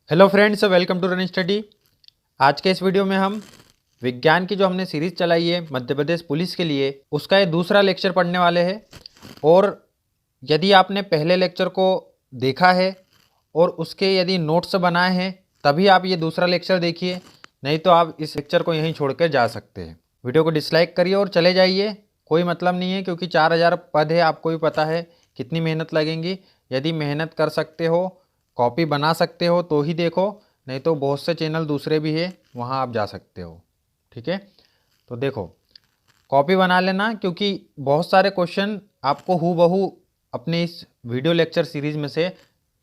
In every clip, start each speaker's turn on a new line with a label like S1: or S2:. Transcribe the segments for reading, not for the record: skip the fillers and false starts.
S1: Hello friends, welcome to Run Study. आज के इस वीडियो में हम विज्ञान की जो हमने सीरीज़ चलाई है मध्य प्रदेश पुलिस के लिए, उसका ये दूसरा लेक्चर पढ़ने वाले हैं। और यदि आपने पहले लेक्चर को देखा है और उसके यदि नोट्स बनाए हैं तभी आप ये दूसरा लेक्चर देखिए, नहीं तो आप इस लेक्चर को यहीं छोड़ कर जा सकते हैं। वीडियो को डिसलाइक करिए और चले जाइए, कोई मतलब नहीं है, क्योंकि 4000 पद है, आपको भी पता है कितनी मेहनत लगेंगी। यदि मेहनत कर सकते हो, कॉपी बना सकते हो तो ही देखो, नहीं तो बहुत से चैनल दूसरे भी है, वहाँ आप जा सकते हो। ठीक है, तो देखो कॉपी बना लेना, क्योंकि बहुत सारे क्वेश्चन आपको हूबहू अपने इस वीडियो लेक्चर सीरीज़ में से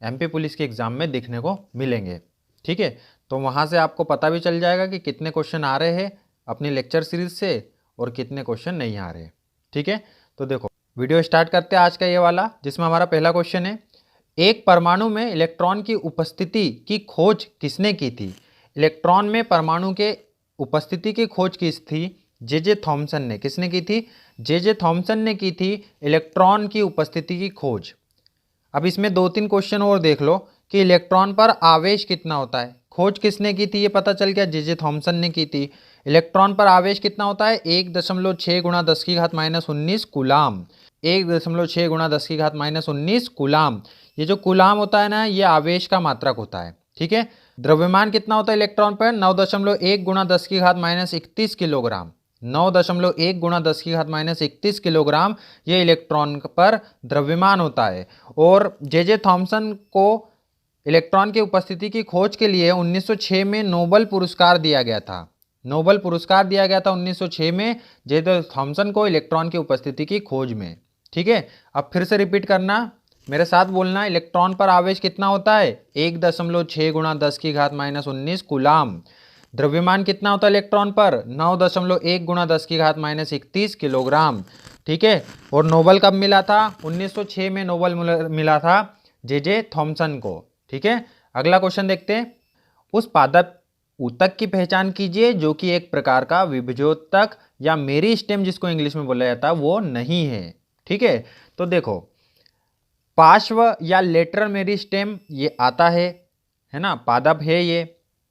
S1: एमपी पुलिस के एग्ज़ाम में देखने को मिलेंगे। ठीक है, तो वहाँ से आपको पता भी चल जाएगा कि कितने क्वेश्चन आ रहे हैं अपनी लेक्चर सीरीज़ से और कितने क्वेश्चन नहीं आ रहे। ठीक है, तो देखो वीडियो स्टार्ट करते हैं आज का ये वाला, जिसमें हमारा पहला क्वेश्चन है, एक परमाणु में इलेक्ट्रॉन की उपस्थिति की खोज किसने की थी। इलेक्ट्रॉन में परमाणु के उपस्थिति की खोज की थी जे थॉमसन ने। किसने की थी? जे थॉमसन ने की थी इलेक्ट्रॉन की उपस्थिति की खोज। अब इसमें दो तीन क्वेश्चन और देख लो कि इलेक्ट्रॉन पर आवेश कितना होता है। खोज किसने की थी ये पता चल गया, जे थॉमसन ने की थी। इलेक्ट्रॉन पर आवेश कितना होता है? 1.6 गुणा 10⁻⁻19 कूलाम। 1.6 गुणा 10⁻⁻19 कूलाम। ये जो कूलाम होता है ना, ये आवेश का मात्रक होता है। ठीक है, द्रव्यमान कितना होता है इलेक्ट्रॉन पर? 9.1 गुणा 10⁻31 किलोग्राम। 9.1 गुणा 10⁻31 किलोग्राम ये इलेक्ट्रॉन पर द्रव्यमान होता है। और जे थॉमसन को इलेक्ट्रॉन की उपस्थिति की खोज के लिए 1906 में नोबेल पुरस्कार दिया गया था। नोबेल पुरस्कार दिया गया था 1906 में जे थॉमसन को इलेक्ट्रॉन की उपस्थिति की खोज में। ठीक है, अब फिर से रिपीट करना, मेरे साथ बोलना, इलेक्ट्रॉन पर आवेश कितना होता है? 1.6 गुणा 10⁻⁻19 कूलाम। द्रव्यमान कितना होता है इलेक्ट्रॉन पर? 9.1 गुणा 10⁻31 किलोग्राम। ठीक है, और नोबेल कब मिला था? 1906 में नोबेल मिला था जे थॉमसन को। ठीक है, अगला क्वेश्चन देखते हैं। उस पादप ऊतक की पहचान कीजिए जो कि एक प्रकार का विभजोतक या मेरिस्टेम, जिसको इंग्लिश में बोला जाता है, वो नहीं है। ठीक है, तो देखो पार्श्व या लेटरल मेरिस्टेम ये आता है ना, पादप है, ये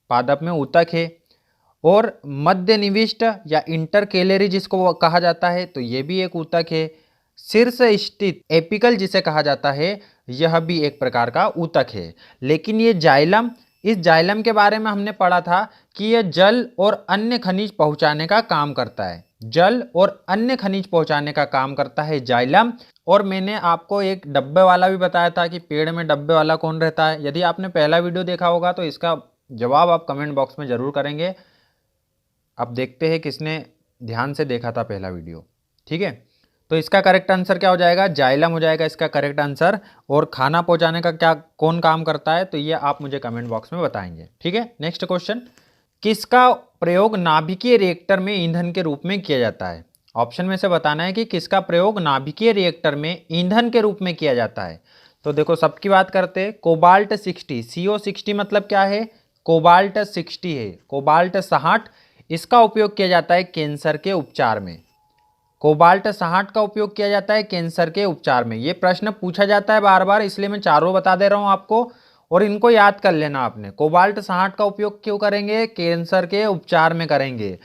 S1: पादप में ऊतक है। और मध्य निविष्ट या इंटरकेलरी जिसको कहा जाता है, तो ये भी एक ऊतक है। शीर्ष स्थित एपिकल जिसे कहा जाता है, यह भी एक प्रकार का ऊतक है। लेकिन ये जाइलम, इस जाइलम के बारे में हमने पढ़ा था कि यह जल और अन्य खनिज पहुंचाने का काम करता है। जल और अन्य खनिज पहुंचाने का काम करता है जाइलम। और मैंने आपको एक डब्बे वाला भी बताया था कि पेड़ में डब्बे वाला कौन रहता है। यदि आपने पहला वीडियो देखा होगा तो इसका जवाब आप कमेंट बॉक्स में ज़रूर करेंगे। अब देखते हैं किसने ध्यान से देखा था पहला वीडियो। ठीक है, तो इसका करेक्ट आंसर क्या हो जाएगा? जाइलम हो जाएगा इसका करेक्ट आंसर। और खाना पहुंचाने का क्या कौन काम करता है, तो ये आप मुझे कमेंट बॉक्स में बताएंगे। ठीक है, नेक्स्ट क्वेश्चन, किसका प्रयोग नाभिकीय रिएक्टर में ईंधन के रूप में किया जाता है? ऑप्शन में से बताना है कि किसका प्रयोग नाभिकीय रिएक्टर में ईंधन के रूप में किया जाता है। तो देखो सबकी बात करते हैं, कोबाल्ट 60, CO60 मतलब क्या है? कोबाल्ट 60 है, कोबाल्ट 60। इसका उपयोग किया जाता है कैंसर के उपचार में। कोबाल्ट 60 का उपयोग किया जाता है कैंसर के उपचार में। ये प्रश्न पूछा जाता है बार बार, इसलिए मैं चारों बता दे रहा हूं आपको, और इनको याद कर लेना आपने। कोबाल्ट 60 का उपयोग क्यों करेंगे? कैंसर के उपचार में करेंगे।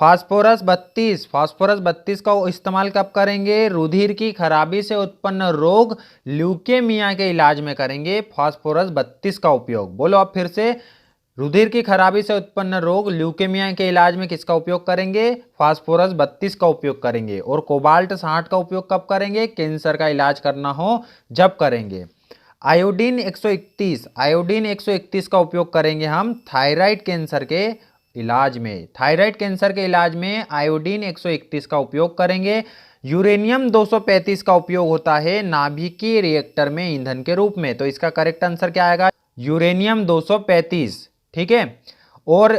S1: फास्फोरस 32, फास्फोरस 32 का इस्तेमाल कब करेंगे? रुधिर की खराबी से उत्पन्न रोग ल्यूकेमिया के इलाज में करेंगे फास्फोरस 32 का उपयोग। बोलो अब फिर से, रुधिर की खराबी से उत्पन्न रोग ल्यूकेमिया के इलाज में किसका उपयोग करेंगे? फास्फोरस 32 का उपयोग करेंगे। और कोबाल्ट 60 का उपयोग कब करेंगे? कैंसर का इलाज करना हो जब करेंगे। आयोडीन 131, आयोडीन 131 का उपयोग करेंगे हम थायराइड कैंसर के इलाज में। थायराइड कैंसर के इलाज में आयोडीन 131 का उपयोग करेंगे। यूरेनियम 235 का उपयोग होता है नाभिकीय रिएक्टर में ईंधन के रूप में। तो इसका करेक्ट आंसर क्या आएगा? यूरेनियम 235। ठीक है, और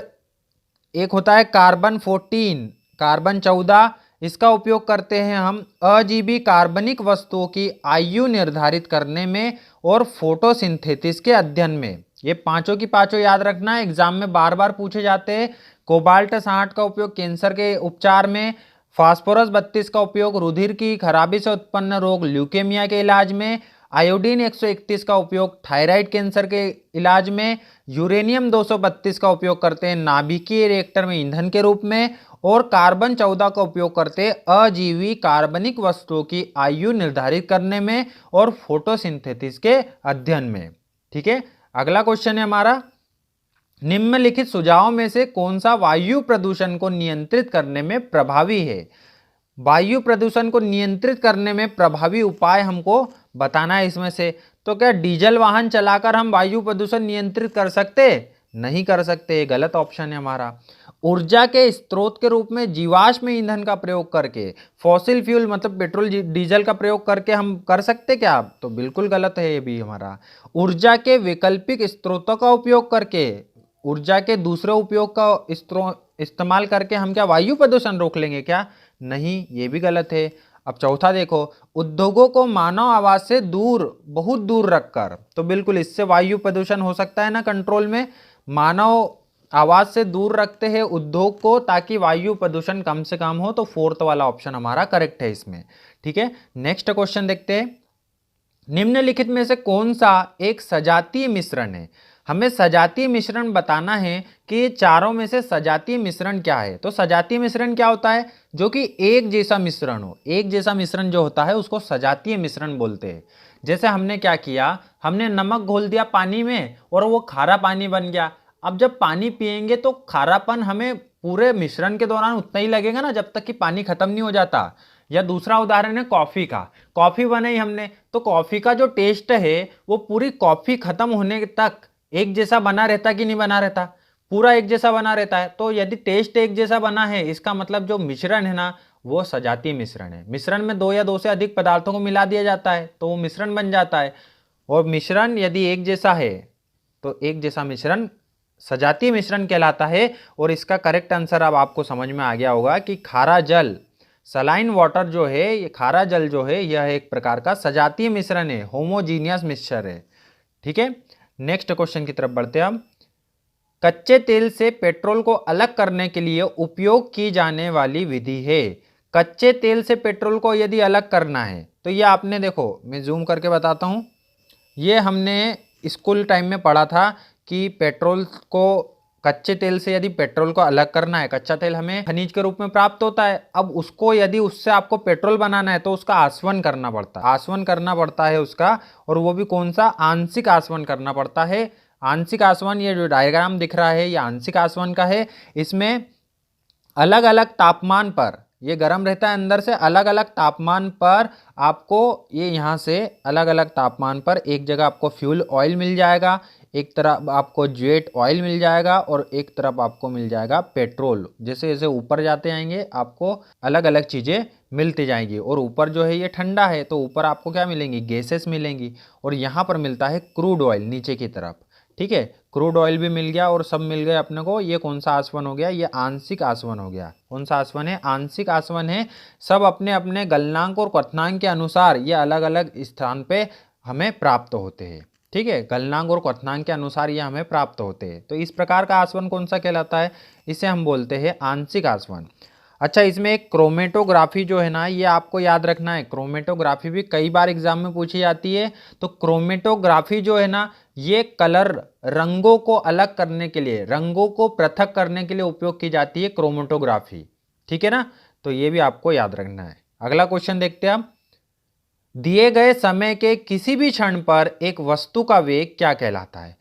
S1: एक होता है कार्बन 14, कार्बन 14। इसका उपयोग करते हैं हम अजीवी कार्बनिक वस्तुओं की आयु निर्धारित करने में और फोटोसिंथेसिस के अध्ययन में। ये पांचों की पांचों याद रखना, एग्जाम में बार बार पूछे जाते हैं। कोबाल्ट 60 का उपयोग कैंसर के उपचार में, फास्फोरस 32 का उपयोग रुधिर की खराबी से उत्पन्न रोग ल्यूकेमिया के इलाज में, आयोडीन 131 का उपयोग थायराइड कैंसर के इलाज में, यूरेनियम 232 का उपयोग करते हैं नाभिकीय रिएक्टर में ईंधन के रूप में, और कार्बन 14 का उपयोग करते हैं अजीवी कार्बनिक वस्तुओं की आयु निर्धारित करने में और फोटोसिंथेसिस के अध्ययन में। ठीक है, अगला क्वेश्चन है हमारा, निम्नलिखित सुझावों में से कौन सा वायु प्रदूषण को नियंत्रित करने में प्रभावी है? वायु प्रदूषण को नियंत्रित करने में प्रभावी उपाय हमको बताना है इसमें से। तो क्या डीजल वाहन चलाकर हम वायु प्रदूषण नियंत्रित कर सकते? नहीं कर सकते, गलत ऑप्शन है हमारा। ऊर्जा के स्रोत के रूप में जीवाश्म ईंधन का प्रयोग करके, फॉसिल फ्यूल मतलब पेट्रोल डीजल का प्रयोग करके हम कर सकते क्या? तो बिल्कुल गलत है ये भी हमारा। ऊर्जा के वैकल्पिक स्रोतों का उपयोग करके, ऊर्जा के दूसरे उपयोग का इस्तेमाल करके हम क्या वायु प्रदूषण रोक लेंगे क्या? नहीं, ये भी गलत है। अब चौथा देखो, उद्योगों को मानव आवाज से दूर, बहुत दूर रखकर, तो बिल्कुल इससे वायु प्रदूषण हो सकता है ना कंट्रोल में। मानव आवाज से दूर रखते हैं उद्योग को ताकि वायु प्रदूषण कम से कम हो, तो फोर्थ वाला ऑप्शन हमारा करेक्ट है इसमें। ठीक है, नेक्स्ट क्वेश्चन देखते हैं, निम्नलिखित में से कौन सा एक सजातीय मिश्रण है? हमें सजातीय मिश्रण बताना है कि चारों में से सजातीय मिश्रण क्या है। तो सजातीय मिश्रण क्या होता है? जो कि एक जैसा मिश्रण हो। एक जैसा मिश्रण जो होता है उसको सजातीय मिश्रण बोलते हैं। जैसे हमने क्या किया, हमने नमक घोल दिया पानी में और वो खारा पानी बन गया। अब जब पानी पिएंगे तो खारापन हमें पूरे मिश्रण के दौरान उतना ही लगेगा ना, जब तक कि पानी खत्म नहीं हो जाता। या दूसरा उदाहरण है कॉफी का, कॉफी बनाई हमने तो कॉफी का जो टेस्ट है वो पूरी कॉफी खत्म होने तक एक जैसा बना रहता कि नहीं बना रहता? पूरा एक जैसा बना रहता है। तो यदि टेस्ट एक जैसा बना है, इसका मतलब जो मिश्रण है ना वो सजातीय मिश्रण है। मिश्रण में दो या दो से अधिक पदार्थों को मिला दिया जाता है तो वो मिश्रण बन जाता है। और मिश्रण यदि एक जैसा है तो एक जैसा मिश्रण सजातीय मिश्रण कहलाता है। और इसका करेक्ट आंसर अब आपको समझ में आ गया होगा कि खारा जल, सलाइन वाटर जो है, ये खारा जल जो है यह एक प्रकार का सजातीय मिश्रण है, होमोजीनियस मिक्सचर है। ठीक है, नेक्स्ट क्वेश्चन की तरफ बढ़ते हैं हम। कच्चे तेल से पेट्रोल को अलग करने के लिए उपयोग की जाने वाली विधि है। कच्चे तेल से पेट्रोल को यदि अलग करना है तो ये आपने देखो, मैं जूम करके बताता हूँ, ये हमने स्कूल टाइम में पढ़ा था कि पेट्रोल को, कच्चे तेल से यदि पेट्रोल को अलग करना है, कच्चा तेल हमें खनिज के रूप में प्राप्त होता है। अब उसको यदि उससे आपको पेट्रोल बनाना है तो उसका आसवन करना पड़ता है, आसवन करना पड़ता है उसका। और वो भी कौन सा? आंशिक आसवन करना पड़ता है। आंशिक आसवन, ये जो डायग्राम दिख रहा है ये आंशिक आसवन का है। इसमें अलग अलग तापमान पर, ये गर्म रहता है अंदर से, अलग अलग तापमान पर आपको, ये यहाँ से अलग अलग तापमान पर एक जगह आपको फ्यूल ऑयल मिल जाएगा, एक तरफ आपको जेट ऑयल मिल जाएगा और एक तरफ आपको मिल जाएगा पेट्रोल। जैसे जैसे ऊपर जाते जाएंगे आपको अलग अलग चीज़ें मिलती जाएंगी। और ऊपर जो है ये ठंडा है तो ऊपर आपको क्या मिलेंगी? गैसेस मिलेंगी। और यहाँ पर मिलता है क्रूड ऑयल नीचे की तरफ। ठीक है, क्रूड ऑयल भी मिल गया और सब मिल गए अपने को। ये कौन सा आसवन हो गया? ये आंशिक आसवन हो गया। कौन सा आसवन है? आंशिक आसवन है। सब अपने अपने गलनांक और क्वथनांक के अनुसार ये अलग अलग स्थान पे हमें प्राप्त होते हैं। ठीक है, गलनांक और क्वथनांक के अनुसार ये हमें प्राप्त होते हैं। तो इस प्रकार का आसवन कौन सा कहलाता है? इसे हम बोलते हैं आंशिक आसवन। अच्छा, इसमें एक क्रोमेटोग्राफी जो है ना, ये आपको याद रखना है। क्रोमेटोग्राफी भी कई बार एग्जाम में पूछी जाती है। तो क्रोमेटोग्राफी जो है ना, ये कलर, रंगों को अलग करने के लिए, रंगों को पृथक करने के लिए उपयोग की जाती है क्रोमेटोग्राफी। ठीक है ना, तो ये भी आपको याद रखना है। अगला क्वेश्चन देखते हैं हम। दिए गए समय के किसी भी क्षण पर एक वस्तु का वेग क्या कहलाता है?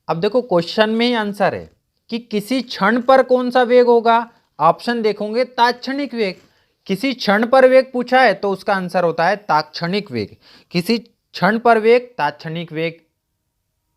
S1: अब देखो क्वेश्चन में ही आंसर है कि किसी क्षण पर कौन सा वेग होगा। ऑप्शन देखोगे, तात्क्षणिक वेग। किसी क्षण पर वेग पूछा है तो उसका आंसर होता है तात्क्षणिक वेग। किसी क्षण पर वेग, तात्क्षणिक वेग।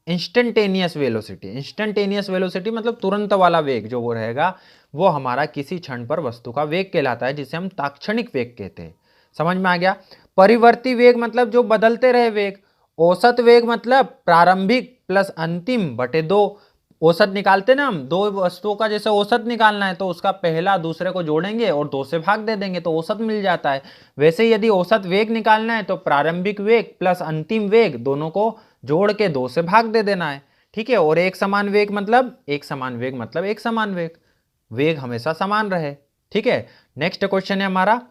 S1: इंस्टेंटेनियस वेलोसिटी, इंस्टेंटेनियस वेलोसिटी मतलब तुरंत वाला वेग जो वो रहेगा वो हमारा किसी क्षण पर वस्तु का वेग कहलाता है, जिसे हम तात्क्षणिक वेग कहते हैं। समझ में आ गया? परिवर्ती वेग मतलब जो बदलते रहे वेग। औसत वेग मतलब प्रारंभिक प्लस अंतिम बटे 2। औसत निकालते ना हम, दो वस्तुओं का जैसे औसत निकालना है तो उसका पहला दूसरे को जोड़ेंगे और 2 से भाग दे देंगे तो औसत मिल जाता है। वैसे यदि औसत वेग निकालना है तो प्रारंभिक वेग प्लस अंतिम वेग दोनों को जोड़ के 2 से भाग दे देना है। ठीक है, और एक समान वेग मतलब, एक समान वेग मतलब एक समान वेग, वेग हमेशा समान रहे। ठीक है, नेक्स्ट क्वेश्चन है हमारा,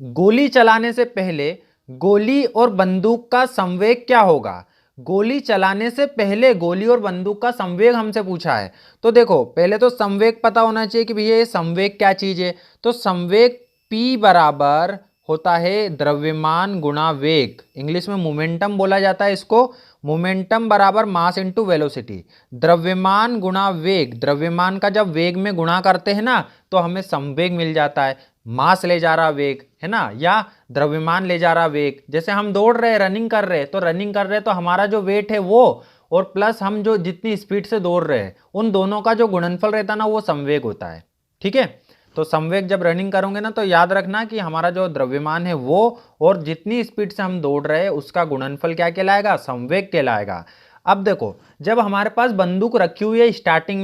S1: गोली चलाने से पहले गोली और बंदूक का संवेग क्या होगा। गोली चलाने से पहले गोली और बंदूक का संवेग हमसे पूछा है। तो देखो पहले तो संवेग पता होना चाहिए कि भैया ये संवेग क्या चीज है। तो संवेग P बराबर होता है द्रव्यमान गुणा वेग, इंग्लिश में मोमेंटम बोला जाता है इसको। मोमेंटम बराबर मास इंटू वेलोसिटी। द्रव्यमान गुणा वेग, द्रव्यमान का जब वेग में गुणा करते हैं ना तो हमें संवेग मिल जाता है। मास ले जा रहा वेग है ना, या द्रव्यमान ले जा रहा वेग। जैसे हम दौड़ रहे हैं, रनिंग कर रहे हैं, तो रनिंग कर रहे हैं तो हमारा जो वेट है वो और प्लस हम जो जितनी स्पीड से दौड़ रहे हैं उन दोनों का जो गुणनफल रहता है ना वो संवेग होता है। ठीक है, तो संवेग जब रनिंग करोगे ना तो याद रखना कि हमारा जो द्रव्यमान है वो और जितनी स्पीड से हम दौड़ रहे हैं उसका गुणनफल क्या कहलाएगा, संवेग कहलाएगा। अब देखो जब हमारे पास बंदूक रखी हुई है स्टार्टिंग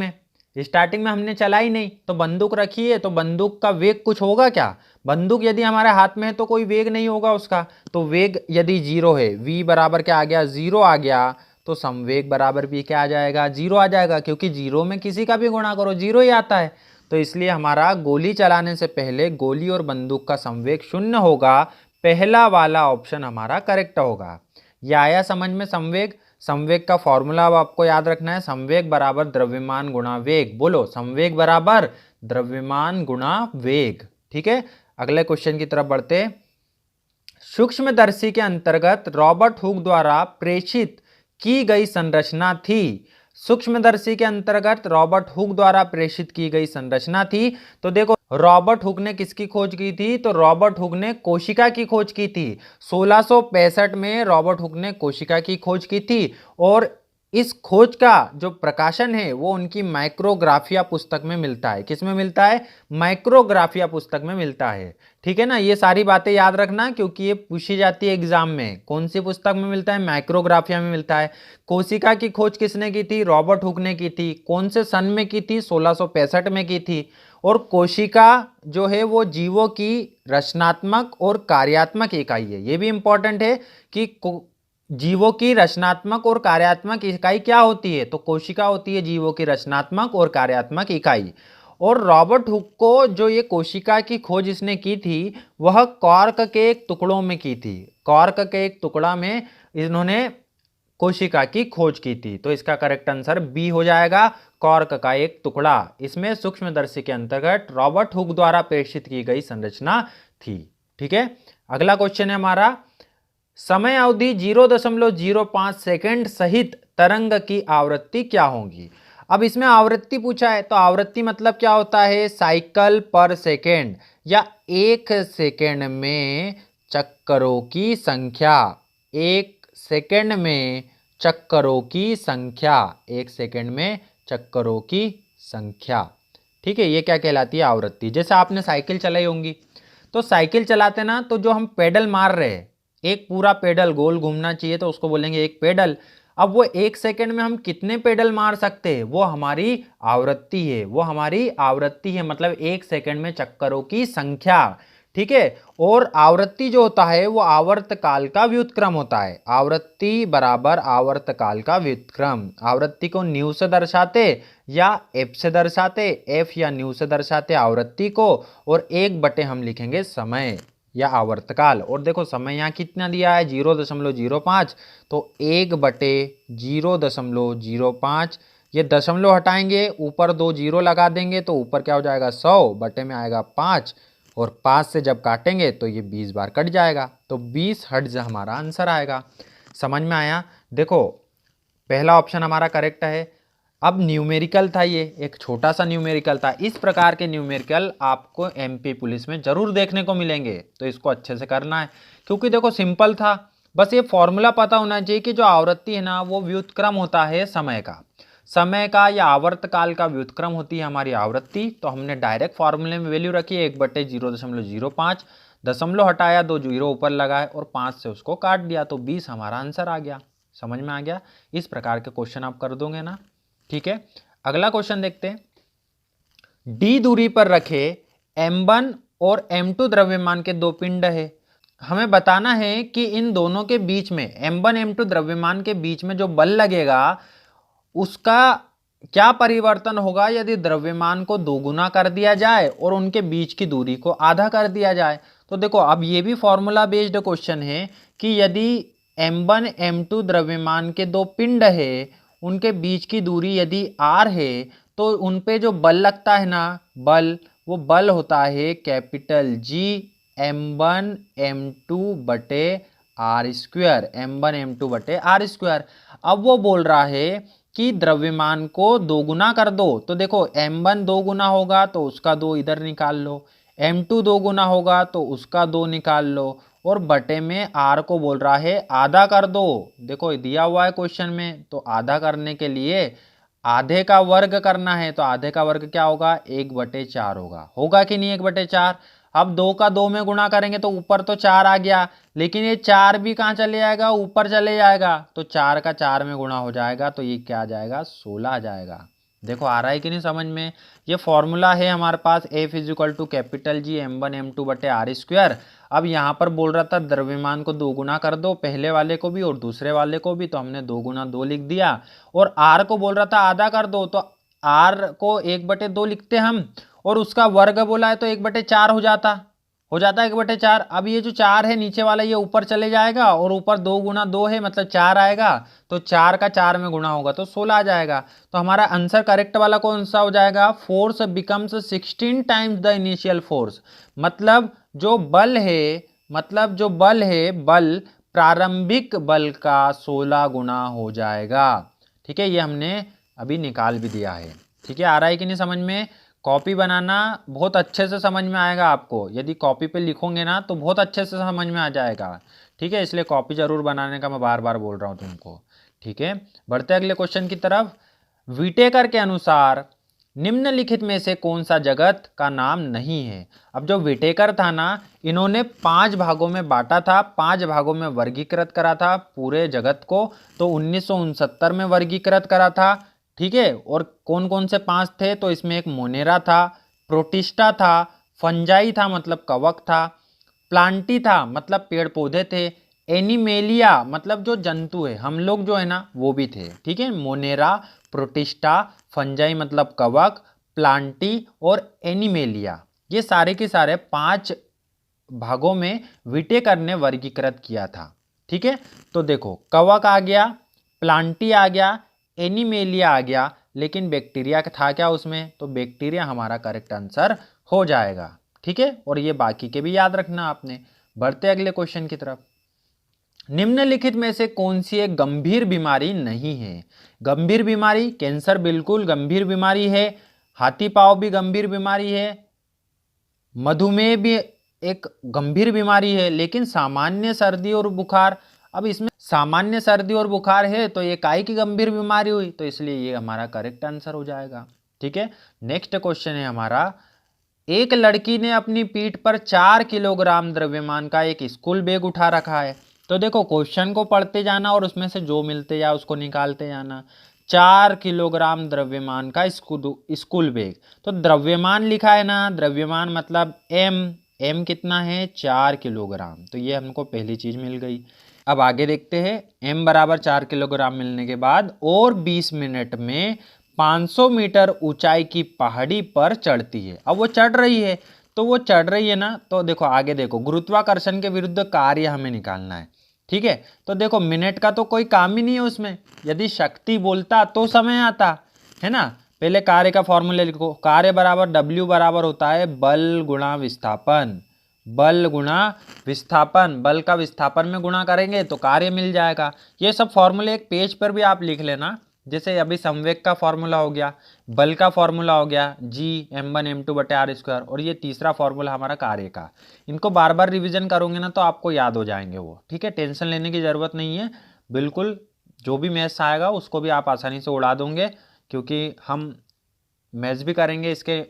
S1: में हमने चलाई नहीं, तो बंदूक रखी है तो बंदूक का वेग कुछ होगा क्या। बंदूक यदि हमारे हाथ में है तो कोई वेग नहीं होगा उसका। तो वेग यदि जीरो है, v बराबर क्या आ गया, जीरो आ गया, तो संवेग बराबर भी क्या आ जाएगा, जीरो आ जाएगा, क्योंकि जीरो में किसी का भी गुणा करो जीरो ही आता है। तो इसलिए हमारा गोली चलाने से पहले गोली और बंदूक का संवेग शून्य होगा। पहला वाला ऑप्शन हमारा करेक्ट होगा। यह आया समझ में। संवेग, संवेग का फॉर्मूला अब आपको याद रखना है, संवेग बराबर द्रव्यमान गुणा वेग। बोलो, संवेग बराबर द्रव्यमान गुणा वेग। ठीक है, अगले क्वेश्चन की तरफ बढ़ते। सूक्ष्मदर्शी के अंतर्गत रॉबर्ट हुक द्वारा प्रेषित की गई संरचना थी। सूक्ष्मदर्शी के अंतर्गत रॉबर्ट हुक द्वारा प्रेषित की गई संरचना थी। तो देखो रॉबर्ट हुक ने किसकी खोज की थी, तो रॉबर्ट हुक ने कोशिका की खोज की थी। 1665 में रॉबर्ट हुक ने कोशिका की खोज की थी और इस खोज का जो प्रकाशन है वो उनकी माइक्रोग्राफिया पुस्तक में मिलता है। किस में मिलता है, माइक्रोग्राफिया पुस्तक में मिलता है। ठीक है ना, ये सारी बातें याद रखना क्योंकि ये पूछी जाती है एग्जाम में। कौन सी पुस्तक में मिलता है, माइक्रोग्राफिया में मिलता है। कोशिका की खोज किसने की थी, रॉबर्ट हुक ने की थी। कौन से सन में की थी, 1665 में की थी। और कोशिका जो है वो जीवों की रचनात्मक और कार्यात्मक इकाई है। ये भी इंपॉर्टेंट है कि जीवों की रचनात्मक और कार्यात्मक इकाई क्या होती है, तो कोशिका होती है जीवों की रचनात्मक और कार्यात्मक इकाई। और रॉबर्ट हुक को जो ये कोशिका की खोज इसने की थी वह कॉर्क के एक टुकड़ों में की थी। कॉर्क के एक टुकड़ा में इन्होंने कोशिका की खोज की थी। तो इसका करेक्ट आंसर बी हो जाएगा, कॉर्क का एक टुकड़ा। इसमें सूक्ष्मदर्शी के अंतर्गत रॉबर्ट हुक द्वारा प्रेषित की गई संरचना थी। ठीक है, अगला क्वेश्चन है हमारा, समय अवधि 0.05 सेकेंड सहित तरंग की आवृत्ति क्या होगी। अब इसमें आवृत्ति पूछा है तो आवृत्ति मतलब क्या होता है, साइकिल पर सेकेंड या एक सेकेंड में चक्करों की संख्या। एक सेकेंड में चक्करों की संख्या, एक सेकेंड में चक्करों की संख्या। ठीक है, ये क्या कहलाती है, आवृत्ति। जैसे आपने साइकिल चलाई होंगी तो साइकिल चलाते ना तो जो हम पेडल मार रहे हैं, एक पूरा पेडल गोल घूमना चाहिए तो उसको बोलेंगे एक पेडल। अब वो एक सेकंड में हम कितने पेडल मार सकते हैं वो हमारी आवृत्ति है, वो हमारी आवृत्ति है, मतलब एक सेकंड में चक्करों की संख्या। ठीक है, और आवृत्ति जो होता है वो आवर्तकाल का व्युत्क्रम होता है। आवृत्ति बराबर आवर्तकाल का व्युत्क्रम। आवृत्ति को न्यू से दर्शाते या एफ से दर्शाते, एफ या न्यू से दर्शाते आवृत्ति को, और 1/, हम लिखेंगे समय या आवर्तकाल। और देखो समय यहाँ कितना दिया है, 0.05, तो 1/0.05। ये दशमलव हटाएंगे, ऊपर 2 जीरो लगा देंगे तो ऊपर क्या हो जाएगा, 100 बटे में आएगा 5, और 5 से जब काटेंगे तो ये 20 बार कट जाएगा, तो 20 हर्ट्ज हमारा आंसर आएगा। समझ में आया। देखो पहला ऑप्शन हमारा करेक्ट है। अब न्यूमेरिकल था, ये एक छोटा सा न्यूमेरिकल था। इस प्रकार के न्यूमेरिकल आपको एमपी पुलिस में जरूर देखने को मिलेंगे, तो इसको अच्छे से करना है क्योंकि देखो सिंपल था। बस ये फॉर्मूला पता होना चाहिए कि जो आवृत्ति है ना वो व्युत्क्रम होता है समय का या आवर्तकाल का व्युत्क्रम होती है हमारी आवृत्ति। तो हमने डायरेक्ट फॉर्मूले में वैल्यू रखी 1/0.05, दशमलव हटाया, 2 जीरो ऊपर लगाए और 5 से उसको काट दिया, तो 20 हमारा आंसर आ गया। समझ में आ गया। इस प्रकार के क्वेश्चन आप कर दोगे ना। ठीक है, अगला क्वेश्चन देखते हैं। डी दूरी पर रखे m1 और m2 द्रव्यमान के 2 पिंड है। हमें बताना है कि इन दोनों के बीच में m1 m2 द्रव्यमान के बीच में जो बल लगेगा उसका क्या परिवर्तन होगा यदि द्रव्यमान को दोगुना कर दिया जाए और उनके बीच की दूरी को आधा कर दिया जाए। तो देखो अब ये भी फॉर्मूला बेस्ड क्वेश्चन है कि यदि m1 m2 द्रव्यमान के दो पिंड है, उनके बीच की दूरी यदि r है, तो उन पे जो बल लगता है ना, बल, वो बल होता है कैपिटल G m1 m2 बटे आर स्क्वायर, m1 m2 बटे आर स्क्वायर। अब वो बोल रहा है कि द्रव्यमान को दोगुना कर दो, तो देखो m1 दो गुना होगा तो उसका दो इधर निकाल लो, m2 दो गुना होगा तो उसका दो निकाल लो, और बटे में r को बोल रहा है आधा कर दो। देखो दिया हुआ है क्वेश्चन में, तो आधा करने के लिए आधे का वर्ग करना है, तो आधे का वर्ग क्या होगा, 1/4 होगा कि नहीं 1/4। अब 2 का 2 में गुणा करेंगे तो ऊपर तो 4 आ गया, लेकिन ये 4 भी कहाँ चले जाएगा, ऊपर चले जाएगा, तो 4 का 4 में गुणा हो जाएगा, तो ये क्या आ जाएगा, 16 आ जाएगा। देखो आ रहा है कि नहीं समझ में। ये फॉर्मूला है हमारे पास F = capital G m1 m2 बटे आर स्क्वायर। अब यहाँ पर बोल रहा था द्रव्यमान को दो गुना कर दो, पहले वाले को भी और दूसरे वाले को भी, तो हमने 2 गुना 2 लिख दिया, और r को बोल रहा था आधा कर दो, तो r को 1/2 लिखते हम, और उसका वर्ग बोला है तो 1/4 हो जाता है 1/4। अब ये जो 4 है नीचे वाला ये ऊपर चले जाएगा, और ऊपर 2 गुना 2 है मतलब 4 आएगा, तो 4 का 4 में गुणा होगा तो 16 आ जाएगा। तो हमारा आंसर करेक्ट वाला कौन सा हो जाएगा, force becomes 16 times the initial force. मतलब जो बल है, बल प्रारंभिक बल का 16 गुना हो जाएगा। ठीक है, ये हमने अभी निकाल भी दिया है। ठीक है, आ रहा है कि नहीं समझ में। कॉपी बनाना बहुत अच्छे से समझ में आएगा आपको, यदि कॉपी पे लिखोगे ना तो बहुत अच्छे से समझ में आ जाएगा। ठीक है, इसलिए कॉपी जरूर बनाने का मैं बार बार बोल रहा हूँ तुमको। ठीक है, बढ़ते अगले क्वेश्चन की तरफ। विटेकर के अनुसार निम्नलिखित में से कौन सा जगत का नाम नहीं है। अब जो विटेकर था ना, इन्होंने 5 भागों में बांटा था, 5 भागों में वर्गीकृत करा था पूरे जगत को, तो 1969 में वर्गीकृत करा था। ठीक है, और कौन कौन से 5 थे, तो इसमें एक मोनेरा था, प्रोटिस्टा था, फंजाई था मतलब कवक था, प्लांटी था मतलब पेड़ पौधे थे, एनिमेलिया मतलब जो जंतु है, हम लोग जो है ना वो भी थे। ठीक है, मोनेरा, प्रोटिस्टा, फंजाई मतलब कवक, प्लांटी और एनिमेलिया, ये सारे के सारे 5 भागों में विटेकर ने वर्गीकृत किया था। ठीक है, तो देखो कवक आ गया, प्लांटी आ गया, एनिमेलिया आ गया, लेकिन बैक्टीरिया था क्या उसमें, तो बैक्टीरिया हमारा करेक्ट आंसर हो जाएगा। ठीक है, और ये बाकी के भी याद रखना आपने। बढ़ते अगले क्वेश्चन की तरफ। निम्नलिखित में से कौन सी एक गंभीर बीमारी नहीं है। गंभीर बीमारी, कैंसर बिल्कुल गंभीर बीमारी है, हाथी पांव भी गंभीर बीमारी है, मधुमेह भी एक गंभीर बीमारी है, लेकिन सामान्य सर्दी और बुखार, अब इसमें सामान्य सर्दी और बुखार है तो ये काहे की गंभीर बीमारी हुई, तो इसलिए ये हमारा करेक्ट आंसर हो जाएगा। ठीक है, नेक्स्ट क्वेश्चन है हमारा। एक लड़की ने अपनी पीठ पर 4 किलोग्राम द्रव्यमान का एक स्कूल बैग उठा रखा है। तो देखो क्वेश्चन को पढ़ते जाना और उसमें से जो मिलते जाए उसको निकालते जाना। 4 किलोग्राम द्रव्यमान का स्कूल बैग, तो द्रव्यमान लिखा है ना, द्रव्यमान मतलब एम कितना है, 4 किलोग्राम, तो ये हमको पहली चीज मिल गई। अब आगे देखते हैं। m बराबर 4 किलोग्राम मिलने के बाद और 20 मिनट में 500 मीटर ऊंचाई की पहाड़ी पर चढ़ती है। अब वो चढ़ रही है, तो वो चढ़ रही है ना, तो देखो आगे देखो, गुरुत्वाकर्षण के विरुद्ध कार्य हमें निकालना है। ठीक है, तो देखो मिनट का तो कोई काम ही नहीं है उसमें, यदि शक्ति बोलता तो समय आता है ना। पहले कार्य का फॉर्मूला लिखो, कार्य बराबर W बराबर होता है बल गुणा विस्थापन, बल गुणा विस्थापन, बल का विस्थापन में गुणा करेंगे तो कार्य मिल जाएगा। ये सब फॉर्मूले एक पेज पर भी आप लिख लेना, जैसे अभी संवेग का फॉर्मूला हो गया, बल का फॉर्मूला हो गया G m1 m2 बटे आर स्क्वायर, और ये तीसरा फॉर्मूला हमारा कार्य का। इनको बार बार रिवीजन करोगे ना तो आपको याद हो जाएंगे वो। ठीक है, टेंशन लेने की ज़रूरत नहीं है, बिल्कुल जो भी मैथ्स आएगा उसको भी आप आसानी से उड़ा दोगे, क्योंकि हम मैथ्स भी करेंगे, इसके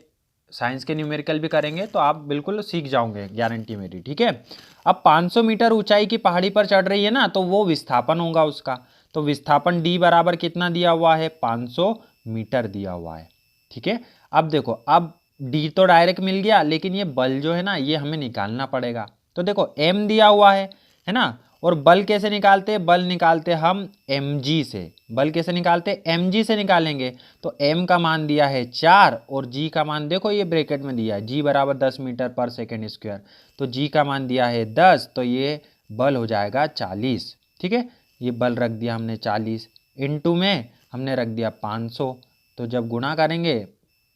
S1: साइंस के न्यूमेरिकल भी करेंगे, तो आप बिल्कुल सीख जाओगे, गारंटी मेरी। ठीक है, अब 500 मीटर ऊंचाई की पहाड़ी पर चढ़ रही है ना, तो वो विस्थापन होगा उसका, तो विस्थापन D बराबर कितना दिया हुआ है, 500 मीटर दिया हुआ है। ठीक है, अब देखो, अब D तो डायरेक्ट मिल गया, लेकिन ये बल जो है ना ये हमें निकालना पड़ेगा। तो देखो M दिया हुआ है ना, और बल कैसे निकालते हैं? बल निकालते हम mg से। बल कैसे निकालते हैं? mg से निकालेंगे। तो m का मान दिया है 4 और g का मान देखो ये ब्रैकेट में दिया है, g बराबर 10 मीटर पर सेकेंड स्क्वायर। तो g का मान दिया है 10, तो ये बल हो जाएगा 40। ठीक है, ये बल रख दिया हमने 40, इंटू में हमने रख दिया 500। तो जब गुणा करेंगे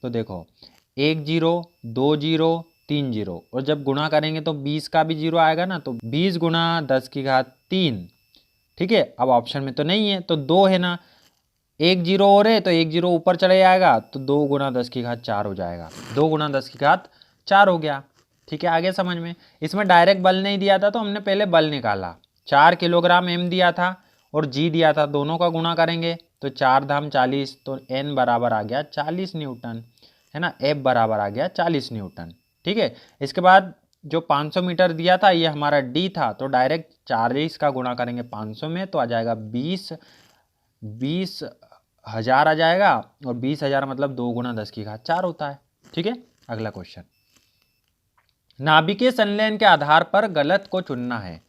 S1: तो देखो 1 जीरो 2 जीरो 3 जीरो, और जब गुणा करेंगे तो 20 का भी जीरो आएगा ना, तो 20 गुणा 10 की घात 3। ठीक है, अब ऑप्शन में तो नहीं है तो 2 है ना, 1 जीरो और है तो 1 जीरो ऊपर चले जाएगा, तो 2 गुणा 10 की घात 4 हो जाएगा। 2 गुणा 10 की घात 4 हो गया। ठीक है, आगे समझ में। इसमें डायरेक्ट बल नहीं दिया था तो हमने पहले बल निकाला। 4 किलोग्राम m दिया था और g दिया था, दोनों का गुणा करेंगे तो 4 धाम 40, तो n बराबर आ गया 40 न्यूटन, है ना, F बराबर आ गया 40 न्यूटन। ठीक है, इसके बाद जो 500 मीटर दिया था ये हमारा D था, तो डायरेक्ट 40 का गुणा करेंगे 500 में तो आ जाएगा 20,000 आ जाएगा, और 20,000 मतलब 2 गुणा 10 की घात 4 होता है। ठीक है, अगला क्वेश्चन, नाभिकीय संलयन के आधार पर गलत को चुनना है।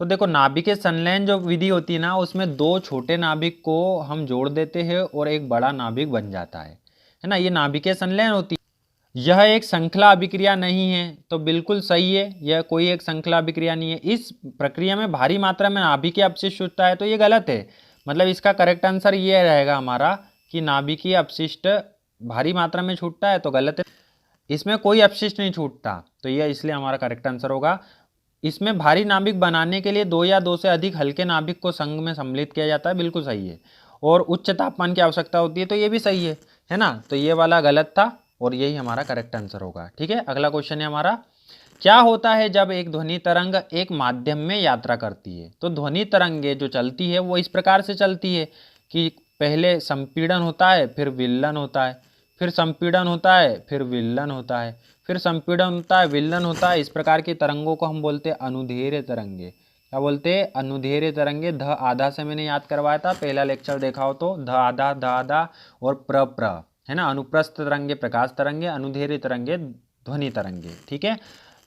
S1: तो देखो नाभिकीय संलयन जो विधि होती है ना, उसमें 2 छोटे नाभिक को हम जोड़ देते हैं और एक बड़ा नाभिक बन जाता है ना, ये नाभिकीय संलयन होती है। यह एक श्रृंखला अभिक्रिया नहीं है, तो बिल्कुल सही है, यह कोई एक श्रृंखला अभिक्रिया नहीं है। इस प्रक्रिया में भारी मात्रा में नाभिकीय अपशिष्ट छूटता है, तो ये गलत है। मतलब इसका करेक्ट आंसर ये रहेगा हमारा कि नाभिकीय अपशिष्ट भारी मात्रा में छूटता है, तो गलत है। इसमें कोई अपशिष्ट नहीं छूटता, तो यह इसलिए हमारा करेक्ट आंसर होगा। इसमें भारी नाभिक बनाने के लिए 2 या 2 से अधिक हल्के नाभिक को संघ में सम्मिलित किया जाता है, बिल्कुल सही है। और उच्च तापमान की आवश्यकता होती है, तो ये भी सही है ना, तो ये वाला गलत था और यही हमारा करेक्ट आंसर होगा। ठीक है, अगला क्वेश्चन है हमारा, क्या होता है जब एक ध्वनि तरंग एक माध्यम में यात्रा करती है? तो ध्वनि तरंगे जो चलती है वो इस प्रकार से चलती है कि पहले संपीड़न होता है, फिर विल्लन होता है, फिर संपीड़न होता है, फिर विल्लन होता है, फिर संपीड़न होता है, विल्लन होता है। इस प्रकार की तरंगों को हम बोलते हैं अनुधेर्य तरंगे। क्या बोलते हैं? अनुधेर्य तरंगे। ध आधा से मैंने याद करवाया था, पहला लेक्चर देखा हो तो, ध आधा और प्र, है ना, अनुप्रस्थ तरंगे प्रकाश तरंगे, अनुधेर्य तरंगे ध्वनि तरंगे। ठीक है,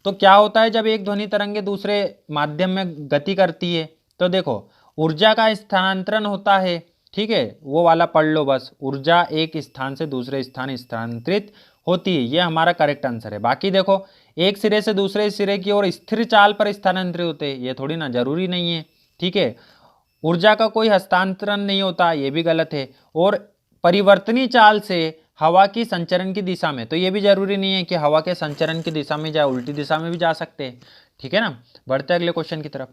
S1: तो क्या होता है जब एक ध्वनि तरंगे दूसरे माध्यम में गति करती है? तो देखो ऊर्जा का स्थानांतरण होता है। ठीक है, वो वाला पढ़ लो बस, ऊर्जा एक स्थान से दूसरे स्थान स्थानांतरित होती है, ये हमारा करेक्ट आंसर है। बाकी देखो एक सिरे से दूसरे सिरे की ओर स्थिर चाल पर स्थानांतरित होते हैं, ये थोड़ी ना, जरूरी नहीं है। ठीक है, ऊर्जा का कोई हस्तांतरण नहीं होता, ये भी गलत है। और परिवर्तनी चाल से हवा की संचरण की दिशा में, तो ये भी जरूरी नहीं है कि हवा के संचरण की दिशा में जाए, उल्टी दिशा में भी जा सकते हैं। ठीक है ना, बढ़ते अगले क्वेश्चन की तरफ।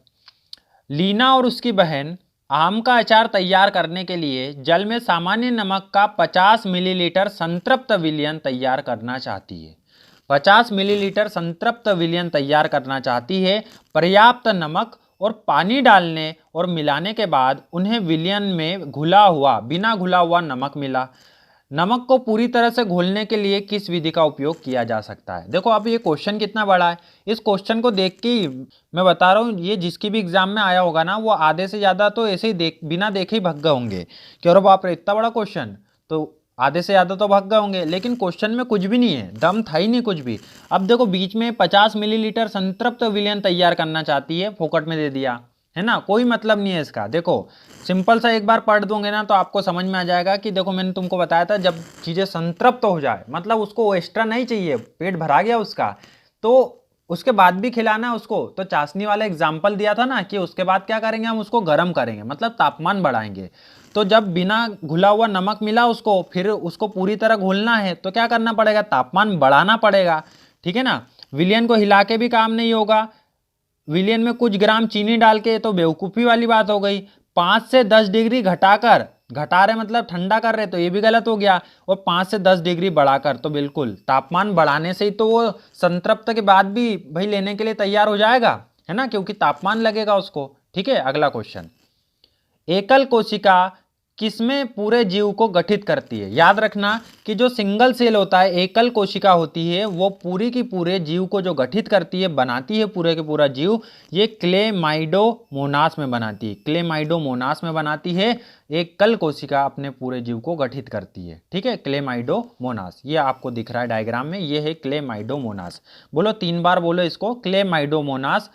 S1: लीना और उसकी बहन आम का अचार तैयार करने के लिए जल में सामान्य नमक का 50 मिलीलीटर संतृप्त विलयन तैयार करना चाहती है। 50 मिलीलीटर संतृप्त विलयन तैयार करना चाहती है। पर्याप्त नमक और पानी डालने और मिलाने के बाद उन्हें विलयन में बिना घुला हुआ नमक मिला। नमक को पूरी तरह से घोलने के लिए किस विधि का उपयोग किया जा सकता है? देखो अब ये क्वेश्चन कितना बड़ा है, इस क्वेश्चन को देख के ही मैं बता रहा हूँ, ये जिसकी भी एग्जाम में आया होगा ना, वो आधे से ज्यादा तो ऐसे ही बिना देखे ही भग गए होंगे कि अरे बाप रे इतना बड़ा क्वेश्चन, तो आधे से ज्यादा तो भग गए होंगे। लेकिन क्वेश्चन में कुछ भी नहीं है, दम था ही नहीं कुछ भी। अब देखो बीच में 50 मिलीलीटर संतृप्त विलयन तैयार करना चाहती है, फोकट में दे दिया, है ना, कोई मतलब नहीं है इसका। देखो सिंपल सा एक बार पढ़ दोगे ना तो आपको समझ में आ जाएगा कि देखो मैंने तुमको बताया था जब चीज़ें संतृप्त हो जाए, मतलब उसको एक्स्ट्रा नहीं चाहिए, पेट भरा गया उसका, तो उसके बाद भी खिलाना है उसको। तो चाशनी वाला एग्जाम्पल दिया था ना कि उसके बाद क्या करेंगे, हम उसको गर्म करेंगे, मतलब तापमान बढ़ाएंगे। तो जब बिना घुला हुआ नमक मिला उसको, फिर उसको पूरी तरह घोलना है, तो क्या करना पड़ेगा, तापमान बढ़ाना पड़ेगा। ठीक है ना, विलयन को हिला के भी काम नहीं होगा, विलयन में कुछ ग्राम चीनी डाल के, तो बेवकूफ़ी वाली बात हो गई। 5 से 10 डिग्री घटा रहे मतलब ठंडा कर रहे, तो ये भी गलत हो गया। और 5 से 10 डिग्री बढ़ाकर, तो बिल्कुल तापमान बढ़ाने से ही तो वो संतृप्त के बाद भी भाई लेने के लिए तैयार हो जाएगा, है ना, क्योंकि तापमान लगेगा उसको। ठीक है, अगला क्वेश्चन, एकल कोशिका किसमें पूरे जीव को गठित करती है? याद रखना कि जो सिंगल सेल होता है, एकल कोशिका होती है, वो पूरी की पूरे जीव को जो गठित करती है, बनाती है पूरे के पूरा जीव, ये क्लेमाइडोमोनास में बनाती है। क्लेमाइडोमोनास में बनाती है, एकल कोशिका अपने पूरे जीव को गठित करती है। ठीक है, क्लेमाइडोमोनास, ये आपको दिख रहा है डायग्राम में, ये है क्लेमाइडोमोनास। बोलो 3 बार बोलो इसको, क्लेमाइडोमोनास,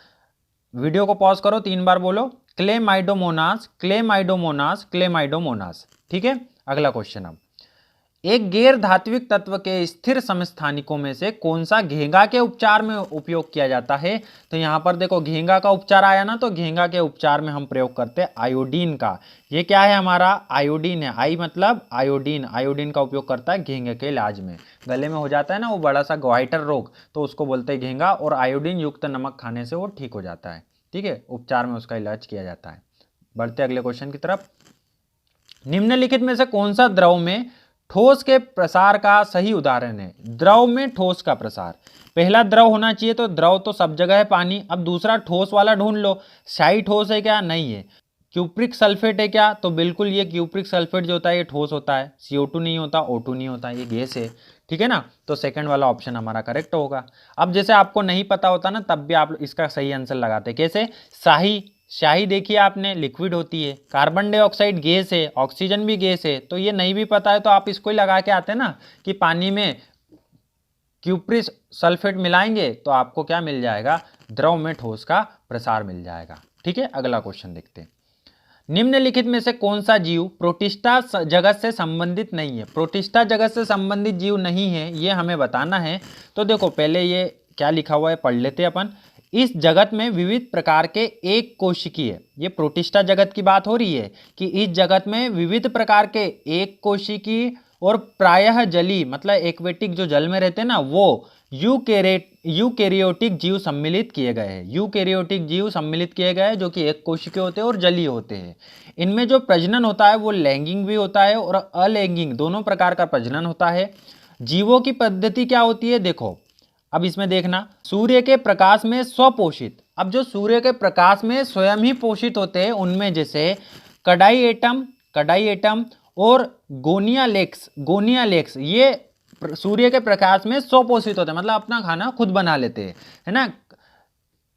S1: वीडियो को पॉज करो, 3 बार बोलो क्लेमाइडोमोनास, क्लेमाइडोमोनास, क्लेमाइडोमोनास। ठीक है, अगला क्वेश्चन। अब एक गैर धात्विक तत्व के स्थिर समस्थानिकों में से कौन सा घेंगा के उपचार में उपयोग किया जाता है? तो यहां पर देखो घेंगा का उपचार आया ना, तो घेंगा के उपचार में हम प्रयोग करते हैं आयोडीन का। ये क्या है हमारा? आयोडीन है। आई मतलब आयोडीन, आयोडीन का उपयोग करता है घेंगे के इलाज में। गले में हो जाता है ना वो बड़ा सा ग्वाइटर रोग, तो उसको बोलते हैं घेंगा, और आयोडीन युक्त नमक खाने से वो ठीक हो जाता है। ठीक है, उपचार में उसका इलाज किया जाता है। बढ़ते अगले क्वेश्चन की तरफ। निम्नलिखित में से कौन सा द्रव में ठोस के प्रसार का सही उदाहरण है? द्रव में ठोस का प्रसार, पहला द्रव होना चाहिए, तो द्रव तो सब जगह है पानी। अब दूसरा ठोस वाला ढूंढ लो, शाही ठोस है क्या? नहीं है। क्यूप्रिक सल्फेट है क्या? तो बिल्कुल ये क्यूप्रिक सल्फेट जो होता है ये ठोस होता है। CO2 नहीं होता, O2 नहीं होता, ये गैस है। ठीक है ना, तो सेकंड वाला ऑप्शन हमारा करेक्ट होगा। अब जैसे आपको नहीं पता होता ना, तब भी आप इसका सही आंसर लगाते। कैसे? शाही, शाही देखिए आपने लिक्विड होती है, कार्बन डाइऑक्साइड गैस है, ऑक्सीजन भी गैस है। तो ये नहीं भी पता है तो आप इसको ही लगा के आते ना कि पानी में क्यूप्रिक सल्फेट मिलाएंगे तो आपको क्या मिल जाएगा? द्रव में ठोस का प्रसार मिल जाएगा। ठीक है, अगला क्वेश्चन देखते हैं। निम्नलिखित में से कौन सा जीव प्रोटिस्टा जगत से संबंधित नहीं है? प्रोटिस्टा जगत से संबंधित जीव नहीं है, ये हमें बताना है। तो देखो पहले ये क्या लिखा हुआ है पढ़ लेते हैं अपन। इस जगत में विविध प्रकार के एक कोशिकीय, ये प्रोटिस्टा जगत की बात हो रही है कि इस जगत में विविध प्रकार के एक कोशिकीय और प्रायः जली मतलब एक्वेटिक जो जल में रहते हैं ना, वो यूकेरियोटिक जीव सम्मिलित किए गए हैं। यूकेरियोटिक जीव सम्मिलित किए गए हैं जो कि एक कोशिकीय होते हैं और जलीय होते हैं। इनमें जो प्रजनन होता है वो लैंगिंग भी होता है और अलैंगिक, दोनों प्रकार का प्रजनन होता है। जीवों की पद्धति क्या होती है? देखो अब इसमें देखना, सूर्य के प्रकाश में स्वपोषित। अब जो सूर्य के प्रकाश में स्वयं ही पोषित होते हैं उनमें जैसे कडाई एटम और गोनिया लेक्स ये सूर्य के प्रकाश में स्वपोषित होते हैं, मतलब अपना खाना खुद बना लेते हैं, है ना।